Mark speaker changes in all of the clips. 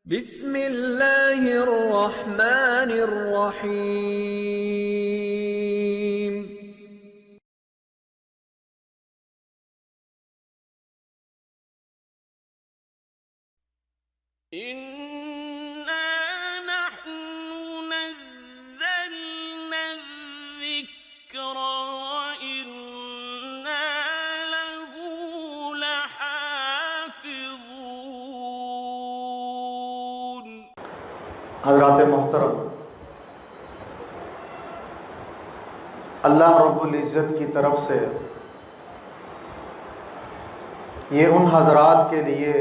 Speaker 1: بسم اللہ الرحمن الرحیم۔
Speaker 2: إِنَّا نَحْنُ نَزَّلْنَا الذِّكْرَ وَإِنَّا لَهُ لَحَافِظُونَ۔
Speaker 3: حضرات محترم، اللہ رب العزت کی طرف سے یہ ان حضرات کے لیے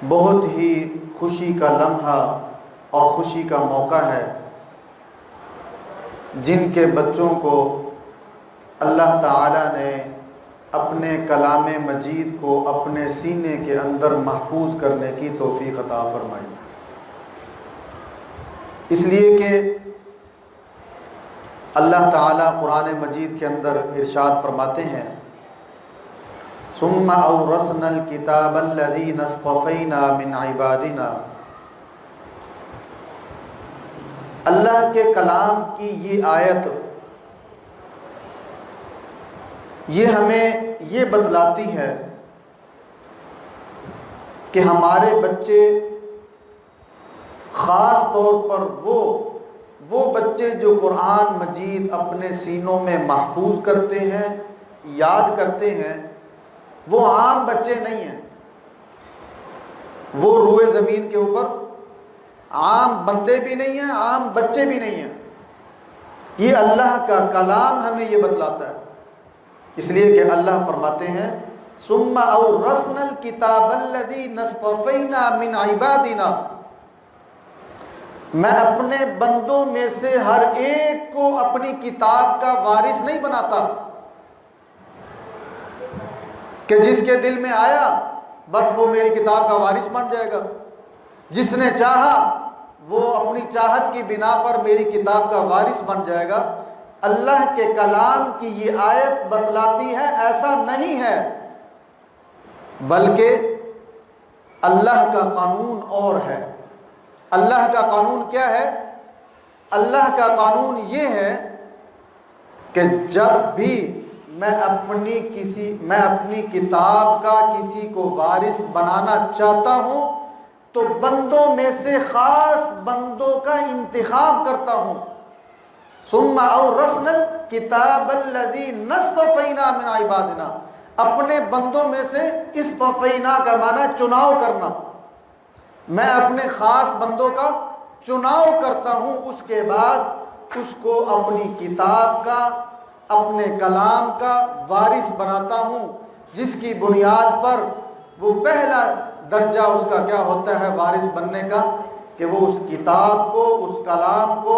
Speaker 3: بہت ہی خوشی کا لمحہ اور خوشی کا موقع ہے جن کے بچوں کو اللہ تعالیٰ نے اپنے کلام مجید کو اپنے سینے کے اندر محفوظ کرنے کی توفیق عطا فرمائی۔ اس لیے کہ اللہ تعالیٰ قرآن مجید کے اندر ارشاد فرماتے ہیں ثم اورثنا الکتاب الذین اصطفینا من عبادنا۔ اللہ کے کلام کی یہ آیت یہ ہمیں یہ بتلاتی ہے کہ ہمارے بچے خاص طور پر وہ بچے جو قرآن مجید اپنے سینوں میں محفوظ کرتے ہیں، یاد کرتے ہیں، وہ عام بچے نہیں ہیں، وہ روئے زمین کے اوپر عام بندے بھی نہیں ہیں، عام بچے بھی نہیں ہیں۔ یہ اللہ کا کلام ہمیں یہ بتلاتا ہے، اس لیے کہ اللہ فرماتے ہیں ثم اورثنا الکتاب الذین اصطفینا من عبادنا۔ میں اپنے بندوں میں سے ہر ایک کو اپنی کتاب کا وارث نہیں بناتا کہ جس کے دل میں آیا بس وہ میری کتاب کا وارث بن جائے گا، جس نے چاہا وہ اپنی چاہت کی بنا پر میری کتاب کا وارث بن جائے گا۔ اللہ کے کلام کی یہ آیت بتلاتی ہے ایسا نہیں ہے، بلکہ اللہ کا قانون اور ہے۔ اللہ کا قانون کیا ہے؟ اللہ کا قانون یہ ہے کہ جب بھی میں اپنی کتاب کا کسی کو وارث بنانا چاہتا ہوں تو بندوں میں سے خاص بندوں کا انتخاب کرتا ہوں۔ ثم اورثنا الکتاب الذین اصطفینا من عبادنا، اپنے بندوں میں سے اصطفینا کا معنی چناؤ کرنا، میں اپنے خاص بندوں کا چناؤ کرتا ہوں، اس کے بعد اس کو اپنی کتاب کا اپنے کلام کا وارث بناتا ہوں، جس کی بنیاد پر وہ پہلا درجہ اس کا کیا ہوتا ہے وارث بننے کا کہ وہ اس کتاب کو اس کلام کو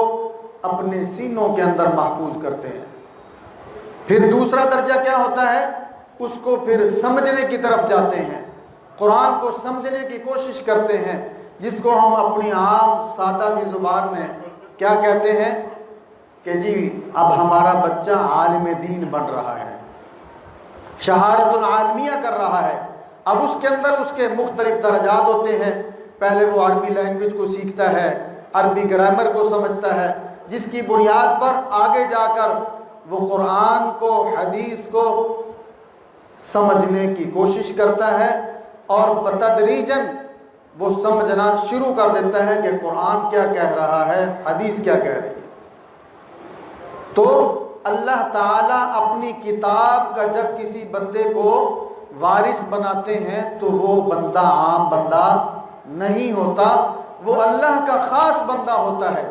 Speaker 3: اپنے سینوں کے اندر محفوظ کرتے ہیں۔ پھر دوسرا درجہ کیا ہوتا ہے؟ اس کو پھر سمجھنے کی طرف جاتے ہیں، قرآن کو سمجھنے کی کوشش کرتے ہیں، جس کو ہم اپنی عام سادہ سی زبان میں کیا کہتے ہیں کہ جی اب ہمارا بچہ عالم دین بن رہا ہے، شہادت العالمیہ کر رہا ہے۔ اب اس کے اندر اس کے مختلف درجات ہوتے ہیں، پہلے وہ عربی لینگویج کو سیکھتا ہے، عربی گرامر کو سمجھتا ہے، جس کی بنیاد پر آگے جا کر وہ قرآن کو حدیث کو سمجھنے کی کوشش کرتا ہے، اور بتدریجاً وہ سمجھنا شروع کر دیتا ہے کہ قرآن کیا کہہ رہا ہے، حدیث کیا کہہ رہی ہے۔ تو اللہ تعالیٰ اپنی کتاب کا جب کسی بندے کو وارث بناتے ہیں تو وہ بندہ عام بندہ نہیں ہوتا، وہ اللہ کا خاص بندہ ہوتا ہے۔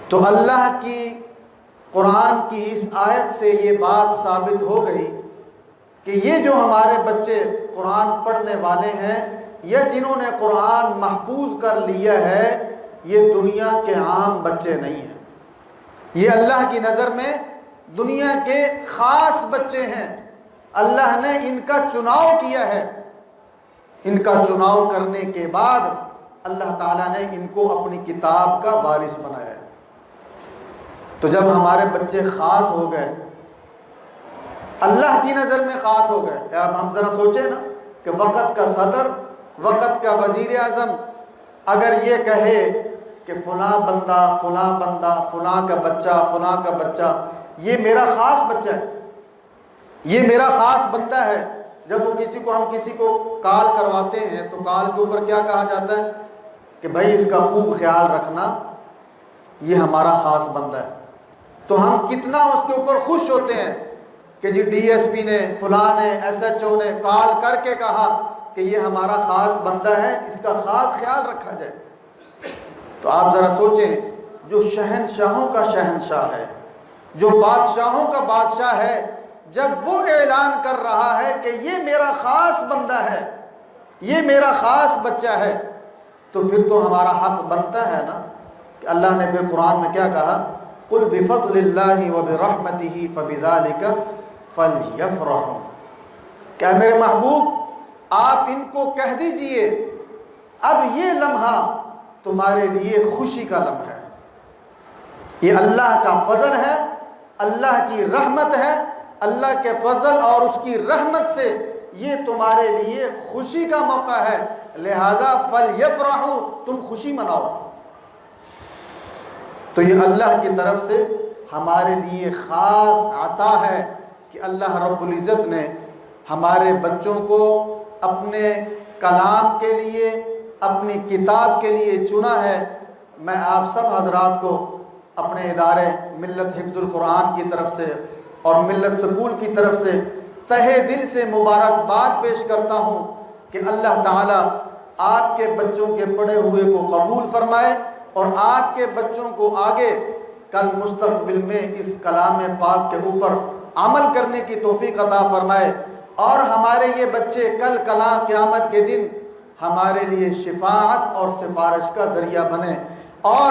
Speaker 3: تو اللہ کی قرآن کی اس آیت سے یہ بات ثابت ہو گئی کہ یہ جو ہمارے بچے قرآن پڑھنے والے ہیں یا جنہوں نے قرآن محفوظ کر لیا ہے، یہ دنیا کے عام بچے نہیں ہیں، یہ اللہ کی نظر میں دنیا کے خاص بچے ہیں۔ اللہ نے ان کا چناؤ کیا ہے، ان کا چناؤ کرنے کے بعد اللہ تعالیٰ نے ان کو اپنی کتاب کا وارث بنایا ہے۔ تو جب ہمارے بچے خاص ہو گئے، اللہ کی نظر میں خاص ہو گئے، اب ہم ذرا سوچیں نا کہ وقت کا صدر وقت کا وزیر اعظم اگر یہ کہے کہ فلاں بندہ فلاں کا بچہ یہ میرا خاص بچہ ہے، یہ میرا خاص بندہ ہے، جب وہ ہم کسی کو کال کرواتے ہیں تو کال کے اوپر کیا کہا جاتا ہے کہ بھائی اس کا خوب خیال رکھنا، یہ ہمارا خاص بندہ ہے. تو ہم کتنا اس کے اوپر خوش ہوتے ہیں کہ جی ڈی ایس پی نے، فلاں نے، ایس ایچ او نے کال کر کے کہا کہ یہ ہمارا خاص بندہ ہے، اس کا خاص خیال رکھا جائے. تو آپ ذرا سوچیں، جو شہنشاہوں کا شہنشاہ ہے، جو بادشاہوں کا بادشاہ ہے، جب وہ اعلان کر رہا ہے کہ یہ میرا خاص بندہ ہے، یہ میرا خاص بچہ ہے، تو پھر تو ہمارا حق بنتا ہے نا کہ اللہ نے پھر قرآن میں کیا کہا، قُلْ بِفَضْلِ اللَّهِ وَبِرَحْمَتِهِ فَبِذَلِكَ فَلْيَفْرَحُوا، کہ میرے محبوب آپ ان کو کہہ دیجئے اب یہ لمحہ تمہارے لیے خوشی کا لمحہ ہے، یہ اللہ کا فضل ہے، اللہ کی رحمت ہے، اللہ کے فضل اور اس کی رحمت سے یہ تمہارے لیے خوشی کا موقع ہے، لہذا فَلْيَفْرَحُوا، تم خوشی مناؤ. تو یہ اللہ کی طرف سے ہمارے لیے خاص عطا ہے کہ اللہ رب العزت نے ہمارے بچوں کو اپنے کلام کے لیے، اپنی کتاب کے لیے چنا ہے. میں آپ سب حضرات کو اپنے ادارے ملت حفظ القرآن کی طرف سے اور ملت سکول کی طرف سے تہہ دل سے مبارکباد پیش کرتا ہوں کہ اللہ تعالیٰ آپ کے بچوں کے پڑھے ہوئے کو قبول فرمائے اور آپ کے بچوں کو آگے کل مستقبل میں اس کلام پاک کے اوپر عمل کرنے کی توفیق عطا فرمائے، اور ہمارے یہ بچے کل کلام قیامت کے دن ہمارے لیے شفاعت اور سفارش کا ذریعہ بنے، اور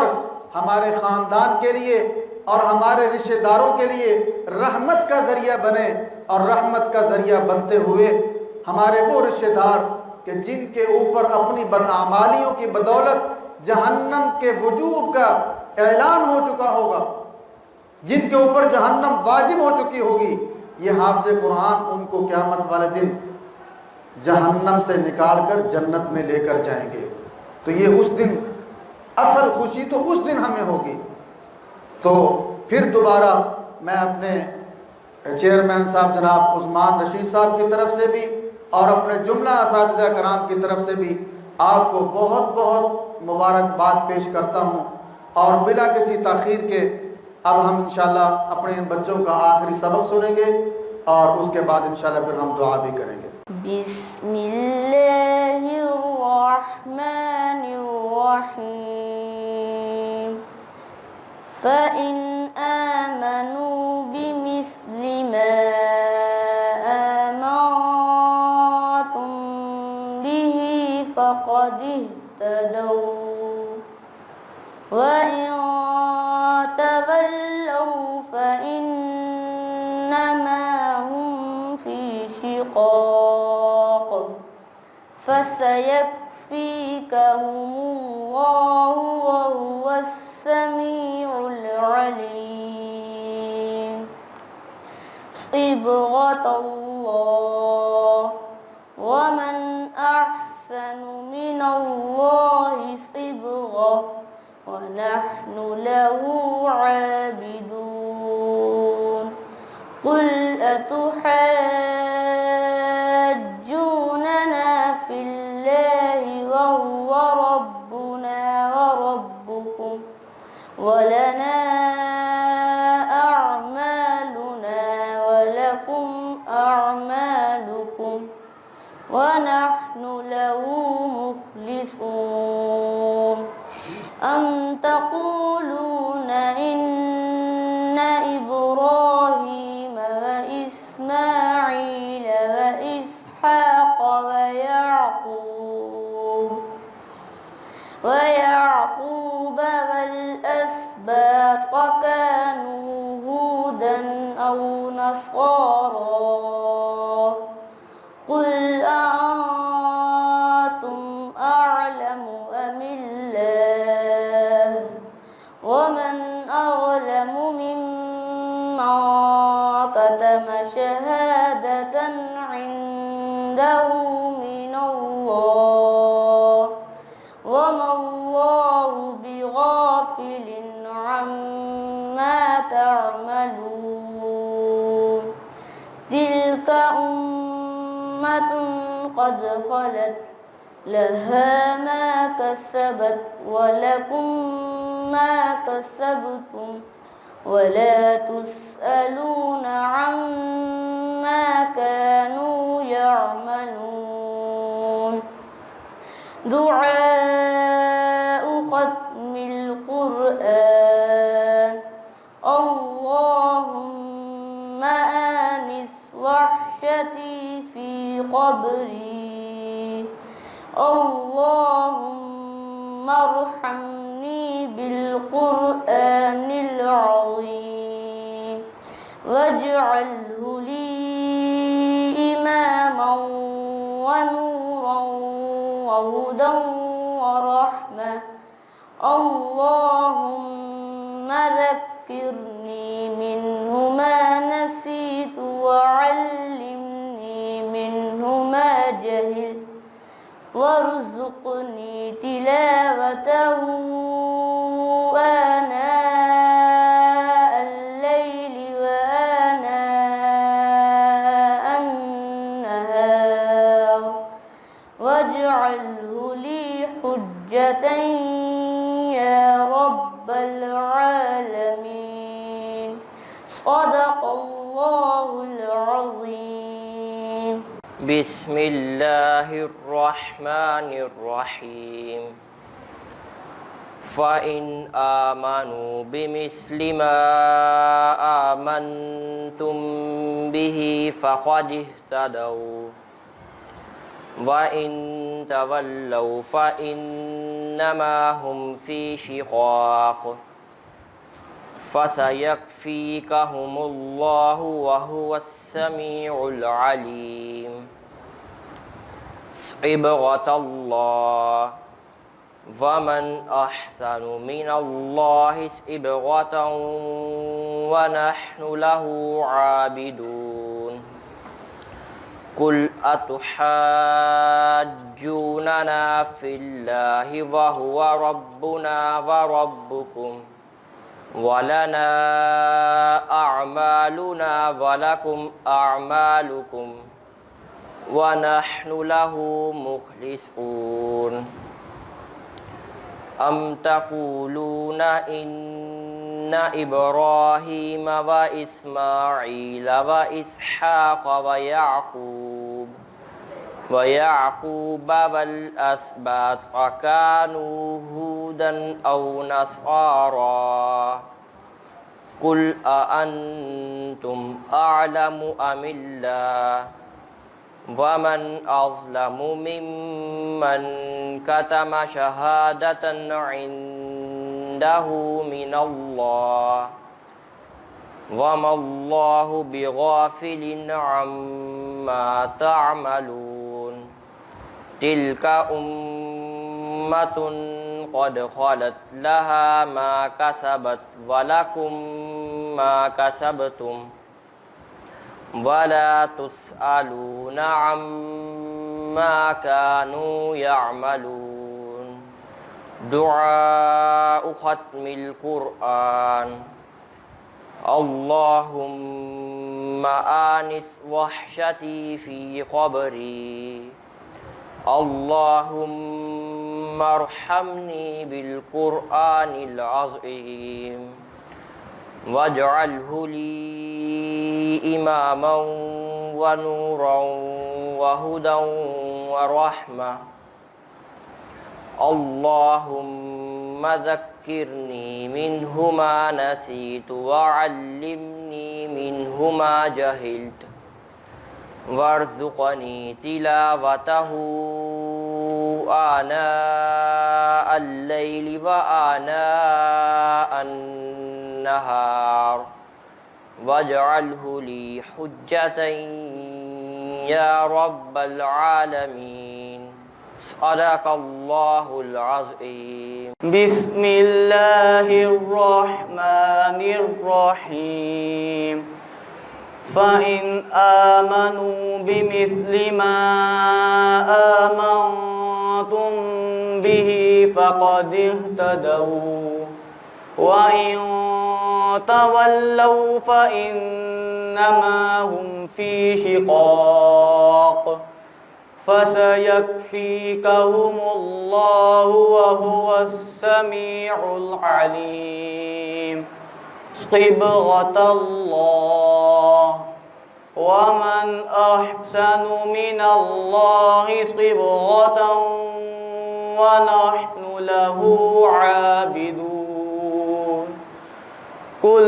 Speaker 3: ہمارے خاندان کے لیے اور ہمارے رشتہ داروں کے لیے رحمت کا ذریعہ بنے، اور رحمت کا ذریعہ بنتے ہوئے ہمارے وہ رشتہ دار کہ جن کے اوپر اپنی بدعمالیوں کی بدولت جہنم کے وجوب کا اعلان ہو چکا ہوگا، جن کے اوپر جہنم واجب ہو چکی ہوگی، یہ حافظ قرآن ان کو قیامت والے دن جہنم سے نکال کر جنت میں لے کر جائیں گے. تو یہ اس دن اصل خوشی تو اس دن ہمیں ہوگی. تو پھر دوبارہ میں اپنے چیئرمین صاحب جناب عثمان رشید صاحب کی طرف سے بھی اور اپنے جملہ اساتذہ کرام کی طرف سے بھی آپ کو بہت بہت مبارکباد پیش کرتا ہوں، اور بلا کسی تاخیر کے اب ہم انشاءاللہ اپنے ان بچوں کا آخری سبق سنیں گے اور اس کے بعد انشاءاللہ پھر ہم دعا بھی کریں گے.
Speaker 4: بسم اللہ الرحمن الرحیم فَإِنْ آمَنُوا بِمِثْلِ مَا آمَنْتُمْ بِهِ فَقَدِ اهْتَدَوْا وَإِنْ تَوَلَّوْا فَإِنَّمَا هُمْ فِي شِقَاقٍ فَسَيَكْفِيكَهُمُ اللَّهُ وَهُوَ السَّمِيعُ الْعَلِيمُ. صِبْغَةَ اللَّهِ وَمَنْ أَحْسَنُ مِنَ اللَّهِ صِبْغَةً وَنَحْنُ لَهُ عَابِدُونَ. قُلْ أَتُحَاجُّونَنَا فِي اللَّهِ وَهُوَ رَبُّنَا وَرَبُّكُمْ وَلَنَا أَعْمَالُنَا وَلَكُمْ أَعْمَالُكُمْ وَنَحْنُ لَهُ مُخْلِصُونَ. أَمْ تَقُولُونَ إِنَّ إِبْرَاهِيمَ وَإِسْمَاعِيلَ وَإِسْحَاقَ وَيَعْقُوبَ وَالْأَسْبَاطَ كَانُوا هُودًا أَوْ نَصَارَىٰ قُلْ أَأَنْتُمْ أَعْلَمُ أَمِ اللَّهُ وَمَنْ أَظْلَمُ مِمَّنْ كَتَمَ شَهَادَةً عِندَهُ مِنَ اللَّهِ قد خلت لها ما كسبت ولكم ما كسبتم ولا تسألون عما كانوا يعملون. دعاء ختم القرآن. اللهم آنس وحشتي في قبري. اللهم ارحمني بالقرآن العظيم واجعله لي إماما ونورا وهدى ورحمة. اللهم ذكرني منه ما نسيت وعلمني منه ما جهلت وارزقني تلاوته آناء الليل وآناء النهار واجعله لي حجة يا رب العالمين. صدق الله العظيم.
Speaker 5: بسم الله الرحمن الرحيم. فإن آمنوا بمثل ما آمنتم به فقد اهتدوا وإن تولوا فإنما هم في شقاق فسيكفيكهم الله وهو السميع العليم. صبغة الله ومن أحسن من الله صبغة ونحن له عابدون. قل أتحاجوننا في الله وهو ربنا وربكم ولنا أعمالنا ولكم أعمالكم ونحن له مخلصون. أم تقولون إن إبراهيم وإسماعيل وإسحاق ويعقوب والأسباط كانوا هودا أو نصارى قل أأنتم أعلم أم الله ومن أظلم ممن كتم شهادة عنده من الله وما الله بغافل عما تعملون. تلك أمة قد خلت لها ما كسبت ولكم ما كسبتم ولا تسألون عما كانوا يعملون. دعاء ختم القرآن. اللهم آنس وحشتي في قبري. اللهم ارحمني بالقرآن العظيم واجعله لي إماما ونورا وهدى ورحمة. اللهم ذكرني منه ما نسيت وعلمني منه ما جهلت وارزقني تلاوته آناء الليل وآناء النهار واجعله لي حجة يا رب العالمين. صدق الله العظيم.
Speaker 6: بسم الله الرحمن الرحيم. فإن آمنوا بمثل ما آمنتم به فقد اهتدوا وإن تولوا فإنما هم في شقاق فسيكفيكهم الله وهو السميع العليم صبغة الله ومن أحسن من الله صبغة ونحن له عابدون قل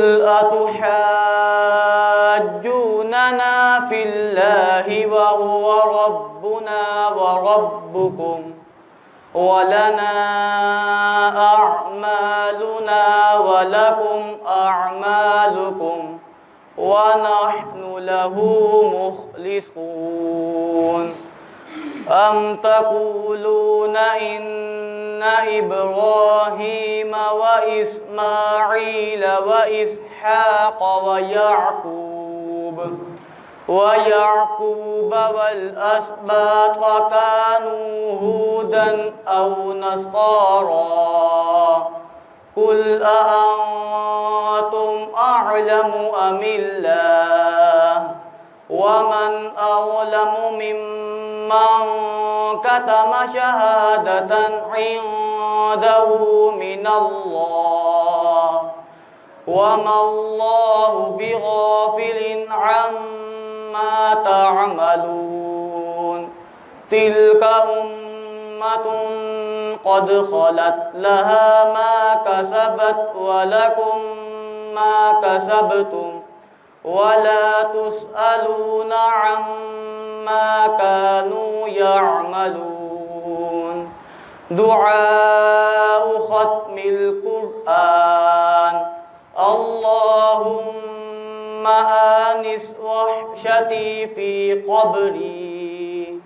Speaker 6: أتحاجوننا في الله وهو ربنا وربكم ولنا أعمالنا ولكم أعمالكم ونحن له مخلصون أم تقولون إن إبراهيم وإسماعيل وإسحاق ويعقوب والأسباط كانوا هودا أو نصارى قل أأنتم أعلم أم الله ومن أظلم ممن كتم شهادة عنده من الله وما الله بغافل عما تعملون تلك أمة قد خلت لها ما كسبت ولكم ما كسبتم ولا تسألون عما كانوا يعملون دعاء ختم القرآن اللهم آنس وحشتي في قبري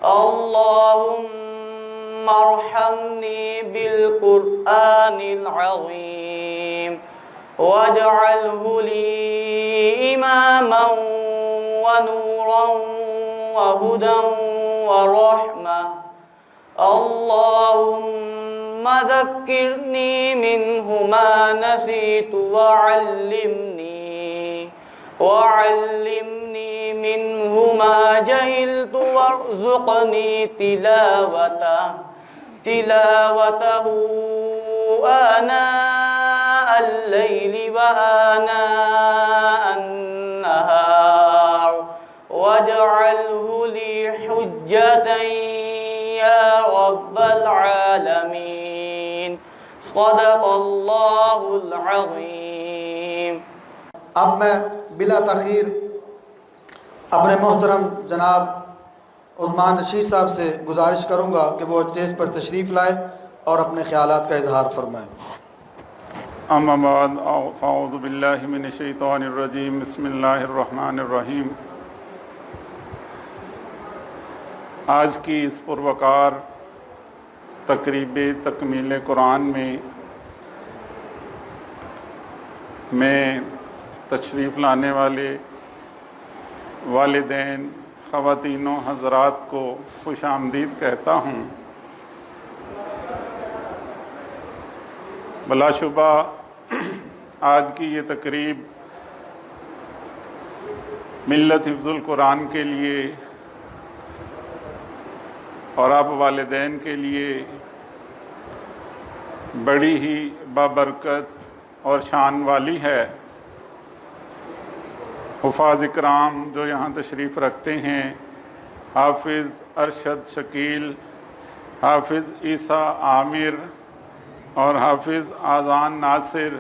Speaker 6: اللهم ارحمني بالقرآن العظيم واجعله لي إماما ونورا وهدى ورحمة اللهم ذكرني منه ما نسيت وعلمني منه ما جهلت وارزقني تلاوته آناء الليل وآناء النهار واجعله لي حجة يا رب العالمين صدق اللہ العظیم.
Speaker 3: اب میں بلا تاخیر اپنے محترم جناب عثمان رشید صاحب سے گزارش کروں گا کہ وہ اسٹیج پر تشریف لائے اور اپنے خیالات کا اظہار فرمائیں.
Speaker 7: اما بعد فاعوذ باللہ من الشیطان الرجیم بسم اللہ الرحمن الرحیم. آج کی اس پروقار تقریب تکمیل قرآن میں تشریف لانے والے والدین خواتین و حضرات کو خوش آمدید کہتا ہوں. بلا شبہ آج کی یہ تقریب ملت حفظ القرآن کے لیے اور آپ والدین کے لیے بڑی ہی بابرکت اور شان والی ہے. حفاظ اکرام جو یہاں تشریف رکھتے ہیں، حافظ ارشد شکیل، حافظ عیسیٰ عامر اور حافظ آذان ناصر،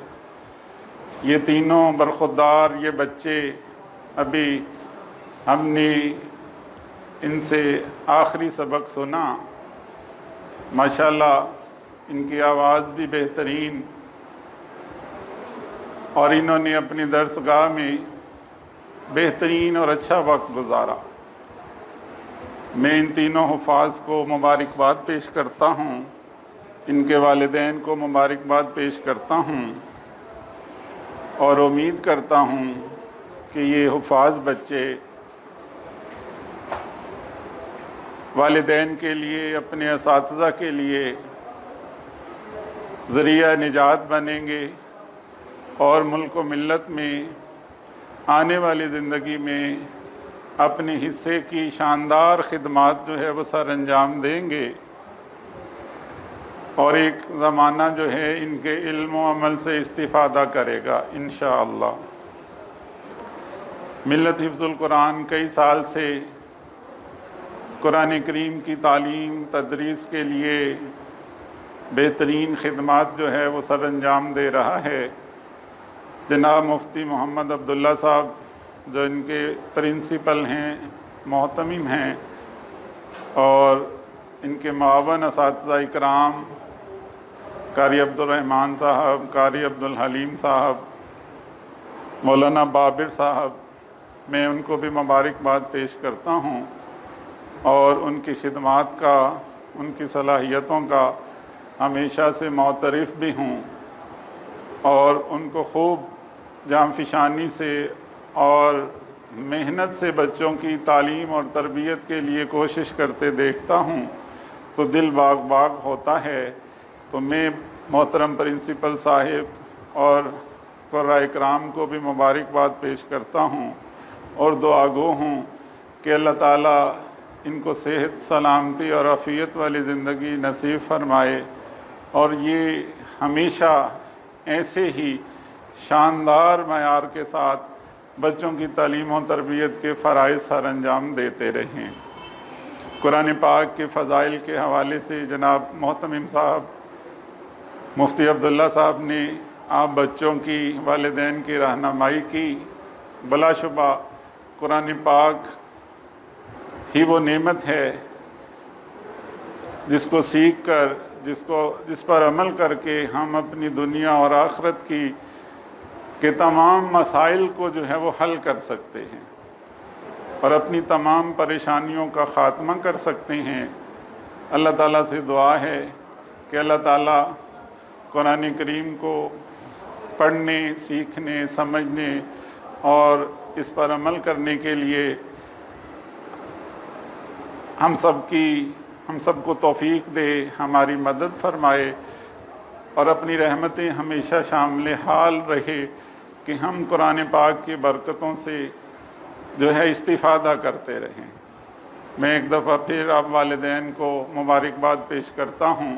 Speaker 7: یہ تینوں برخودار یہ بچے ابھی ہم نے ان سے آخری سبق سنا. ماشاءاللہ ان کی آواز بھی بہترین اور انہوں نے اپنی درسگاہ میں بہترین اور اچھا وقت گزارا. میں ان تینوں حفاظ کو مبارکباد پیش کرتا ہوں، ان کے والدین کو مبارکباد پیش کرتا ہوں اور امید کرتا ہوں کہ یہ حفاظ بچے والدین کے لیے، اپنے اساتذہ کے لیے ذریعہ نجات بنیں گے اور ملک و ملت میں آنے والی زندگی میں اپنے حصے کی شاندار خدمات جو ہے وہ سر انجام دیں گے، اور ایک زمانہ جو ہے ان کے علم و عمل سے استفادہ کرے گا انشاءاللہ۔ ملت حفظ القرآن کئی سال سے قرآن کریم کی تعلیم تدریس کے لیے بہترین خدمات جو ہے وہ سر انجام دے رہا ہے۔ جناب مفتی محمد عبداللہ صاحب جو ان کے پرنسپل ہیں، محتمم ہیں، اور ان کے معاون اساتذہ اکرام قاری عبدالرحمن صاحب، قاری عبدالحلیم صاحب، مولانا بابر صاحب، میں ان کو بھی مبارکباد پیش کرتا ہوں، اور ان کی خدمات کا، ان کی صلاحیتوں کا ہمیشہ سے معترف بھی ہوں، اور ان کو خوب جام فشانی سے اور محنت سے بچوں کی تعلیم اور تربیت کے لیے کوشش کرتے دیکھتا ہوں تو دل باغ باغ ہوتا ہے۔ تو میں محترم پرنسپل صاحب اور قراء اکرام کو بھی مبارکباد پیش کرتا ہوں، اور دعا گو ہوں کہ اللہ تعالیٰ ان کو صحت، سلامتی اور عافیت والی زندگی نصیب فرمائے، اور یہ ہمیشہ ایسے ہی شاندار معیار کے ساتھ بچوں کی تعلیم و تربیت کے فرائض سر انجام دیتے رہیں۔ قرآن پاک کے فضائل کے حوالے سے جناب محتمم صاحب مفتی عبداللہ صاحب نے آپ بچوں کی، والدین کی رہنمائی کی۔ بلا شبہ قرآن پاک ہی وہ نعمت ہے جس کو سیکھ کر، جس پر عمل کر کے ہم اپنی دنیا اور آخرت کے تمام مسائل کو جو ہے وہ حل کر سکتے ہیں، اور اپنی تمام پریشانیوں کا خاتمہ کر سکتے ہیں۔ اللہ تعالیٰ سے دعا ہے کہ اللہ تعالیٰ قرآن کریم کو پڑھنے، سیکھنے، سمجھنے اور اس پر عمل کرنے کے لیے ہم سب کو توفیق دے، ہماری مدد فرمائے، اور اپنی رحمتیں ہمیشہ شامل حال رہے کہ ہم قرآن پاک کی برکتوں سے جو ہے استفادہ کرتے رہیں۔ میں ایک دفعہ پھر آپ والدین کو مبارکباد پیش کرتا ہوں،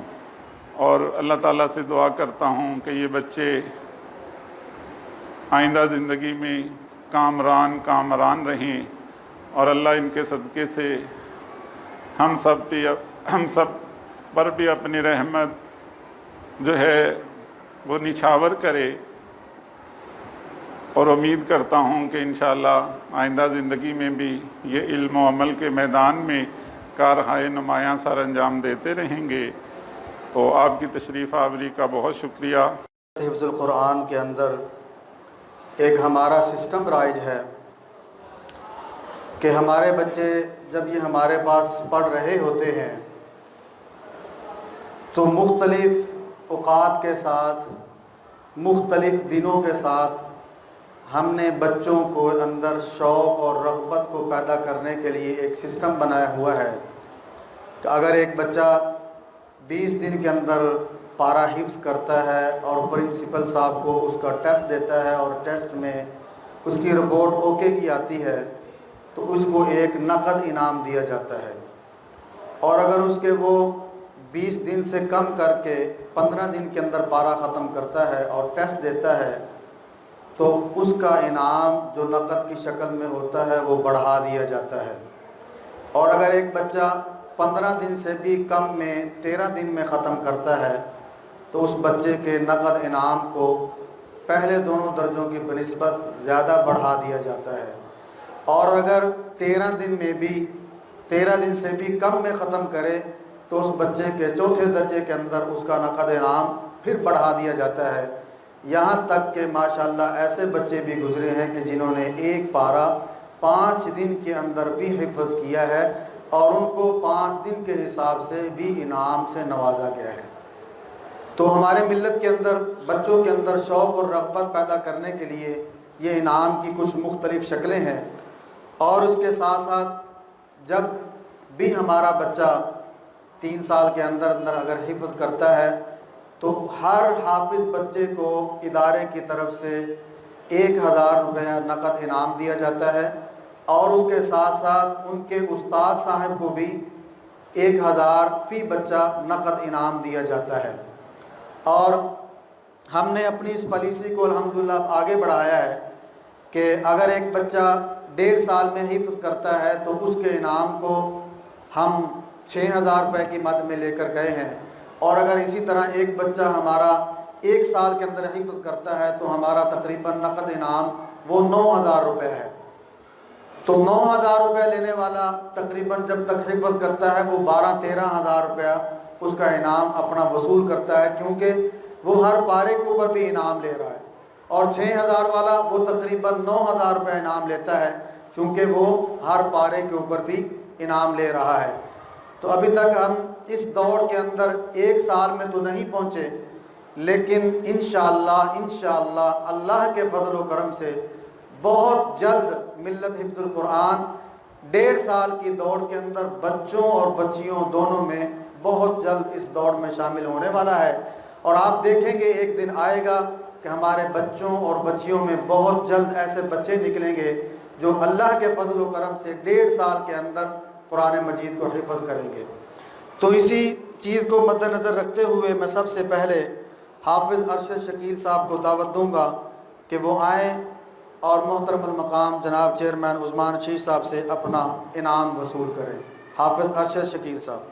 Speaker 7: اور اللہ تعالیٰ سے دعا کرتا ہوں کہ یہ بچے آئندہ زندگی میں کامران رہیں، اور اللہ ان کے صدقے سے ہم سب پر بھی اپنی رحمت جو ہے وہ نچھاور کرے، اور امید کرتا ہوں کہ انشاءاللہ آئندہ زندگی میں بھی یہ علم و عمل کے میدان میں کارہائے نمایاں سر انجام دیتے رہیں گے۔ تو آپ کی تشریف آوری کا بہت شکریہ۔
Speaker 3: حفظ القرآن کے اندر ایک ہمارا سسٹم رائج ہے کہ ہمارے بچے جب یہ ہمارے پاس پڑھ رہے ہوتے ہیں تو مختلف اوقات کے ساتھ، مختلف دنوں کے ساتھ ہم نے بچوں کو اندر شوق اور رغبت کو پیدا کرنے کے لیے ایک سسٹم بنایا ہوا ہے کہ اگر ایک بچہ 20 دن کے اندر پارہ حفظ کرتا ہے اور پرنسپل صاحب کو اس کا ٹیسٹ دیتا ہے، اور ٹیسٹ میں اس کی رپورٹ اوکے کی آتی ہے، تو اس کو ایک نقد انعام دیا جاتا ہے۔ اور اگر اس کے وہ 20 دن سے کم کر کے 15 دن کے اندر پارہ ختم کرتا ہے اور ٹیسٹ دیتا ہے، تو اس کا انعام جو نقد کی شکل میں ہوتا ہے وہ بڑھا دیا جاتا ہے۔ اور اگر ایک بچہ 15 دن سے بھی کم میں 13 دن میں ختم کرتا ہے تو اس بچے کے نقد انعام کو پہلے دونوں درجوں کی بنسبت زیادہ بڑھا دیا جاتا ہے۔ اور اگر 13 دن سے بھی کم میں ختم کرے تو اس بچے کے چوتھے درجے کے اندر اس کا نقد انعام پھر بڑھا دیا جاتا ہے، یہاں تک کہ ماشاءاللہ ایسے بچے بھی گزرے ہیں کہ جنہوں نے ایک پارہ 5 دن کے اندر بھی حفظ کیا ہے، اور ان کو 5 دن کے حساب سے بھی انعام سے نوازا گیا ہے۔ تو ہمارے ملت کے اندر بچوں کے اندر شوق اور رغبت پیدا کرنے کے لیے یہ انعام کی کچھ مختلف شکلیں ہیں، اور اس کے ساتھ ساتھ جب بھی ہمارا بچہ 3 سال کے اندر اگر حفظ کرتا ہے تو ہر حافظ بچے کو ادارے کی طرف سے 1000 روپیہ نقد انعام دیا جاتا ہے، اور اس کے ساتھ ساتھ ان کے استاد صاحب کو بھی 1000 فی بچہ نقد انعام دیا جاتا ہے۔ اور ہم نے اپنی اس پالیسی کو الحمدللہ آگے بڑھایا ہے کہ اگر ایک بچہ 1.5 سال میں حفظ کرتا ہے تو اس کے انعام کو ہم 6000 روپے کی مد میں لے کر گئے ہیں، اور اگر اسی طرح ایک بچہ ہمارا 1 سال کے اندر حفظ کرتا ہے تو ہمارا تقریباً نقد انعام وہ 9000 روپے ہے۔ تو 9000 روپے لینے والا تقریباً جب تک حفظ کرتا ہے وہ 12-13 ہزار روپیہ اس کا انعام اپنا وصول کرتا ہے، کیونکہ وہ ہر پارے کے اوپر بھی انعام لے رہا ہے، اور 6000 والا وہ تقریباً 9000 روپے انعام لیتا ہے، چونکہ وہ ہر پارے کے اوپر بھی انعام لے رہا ہے۔ تو ابھی تک ہم اس دوڑ کے اندر 1 سال میں تو نہیں پہنچے، لیکن انشاءاللہ اللہ کے فضل و کرم سے بہت جلد ملت حفظ القرآن 1.5 سال کی دوڑ کے اندر بچوں اور بچیوں دونوں میں بہت جلد اس دوڑ میں شامل ہونے والا ہے، اور آپ دیکھیں گے ایک دن آئے گا کہ ہمارے بچوں اور بچیوں میں بہت جلد ایسے بچے نکلیں گے جو اللہ کے فضل و کرم سے 1.5 سال کے اندر قرآن مجید کو حفظ کریں گے۔ تو اسی چیز کو مد نظر رکھتے ہوئے میں سب سے پہلے حافظ ارشد شکیل صاحب کو دعوت دوں گا کہ وہ آئیں اور محترم المقام جناب چیئرمین عثمان شیخ صاحب سے اپنا انعام وصول کریں۔ حافظ ارشد شکیل صاحب۔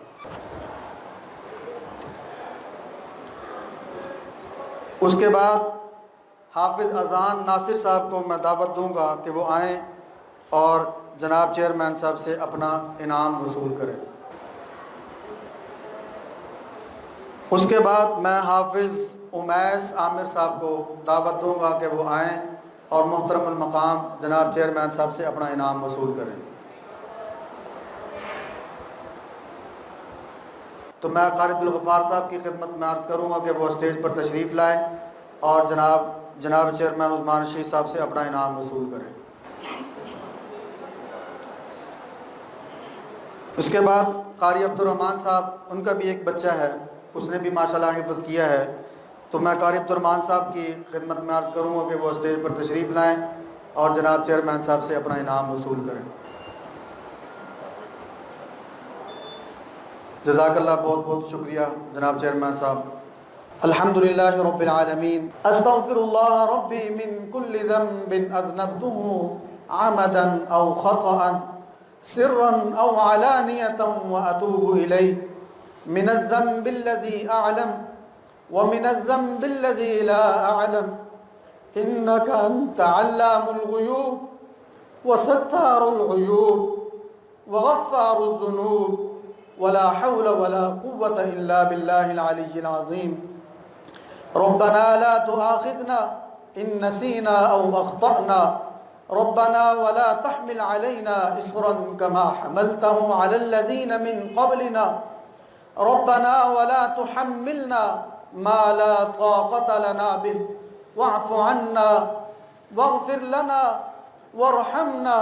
Speaker 3: اس کے بعد حافظ اذان ناصر صاحب کو میں دعوت دوں گا کہ وہ آئیں اور جناب چیئرمین صاحب سے اپنا انعام وصول کریں۔ اس کے بعد میں حافظ امیس عامر صاحب کو دعوت دوں گا کہ وہ آئیں اور محترم المقام جناب چیئرمین صاحب سے اپنا انعام وصول کریں۔ تو میں قاری عبدالغفار صاحب کی خدمت میں عرض کروں گا کہ وہ اسٹیج پر تشریف لائیں اور جناب چیئرمین عثمان شیخ صاحب سے اپنا انعام وصول کریں۔ اس کے بعد قاری عبدالرحمن صاحب، ان کا بھی ایک بچہ ہے، اس نے بھی ماشاءاللہ حفظ کیا ہے، تو میں قاری عبدالرحمن صاحب کی خدمت میں عرض کروں گا کہ وہ اسٹیج پر تشریف لائیں اور جناب چیئرمین صاحب سے اپنا انعام وصول کریں۔ جزاک اللہ، بہت بہت شکریہ جناب چیئرمین صاحب۔ الحمدللہ رب العالمین، استغفر اللہ ربی من کل ذنب اذنبته عمدا او خطأ سرا او علانیة واتوب الیہ، من الذنب الذي اعلم ومن الذنب الذي لا اعلم، انك انت علام الغیوب وستار العیوب وغفار الذنوب، ولا حول ولا قوة إلا بالله العلي العظيم۔ ربنا لا تؤاخذنا إن نسينا أو أخطأنا، ربنا ولا تحمل علينا إصرا كما حملته على الذين من قبلنا، ربنا ولا تحملنا ما لا طاقة لنا به، واعف عنا واغفر لنا وارحمنا،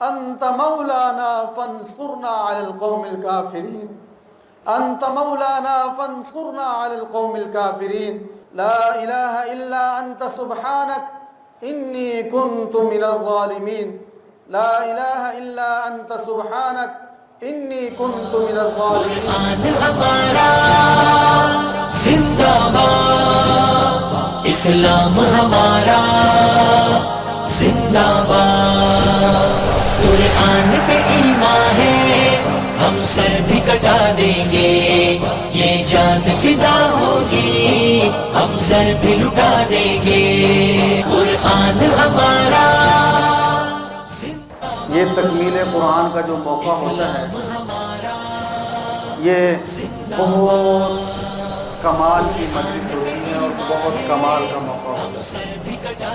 Speaker 3: أنت مولانا فانصرنا على القوم الكافرين، أنت مولانا فانصرنا على القوم الكافرين، لا إله إلا أنت سبحانك إني كنت من الظالمين، لا إله إلا أنت سبحانك إني كنت من الظالمين۔
Speaker 8: ہمارا زندہ باد، اسلام ہمارا زندہ باد، قرآن پہ ایمان ہے ہم سر بھی کٹا دیں گے، یہ جان فدا ہوگی ہم سر بھی لٹا دیں گے، قرآن ہمارا۔
Speaker 3: یہ تکمیل قرآن کا جو موقع ہوتا ہے یہ بہت کمال کی مجلس ہوتی ہے اور بہت کمال کا موقع ہوتا ہے۔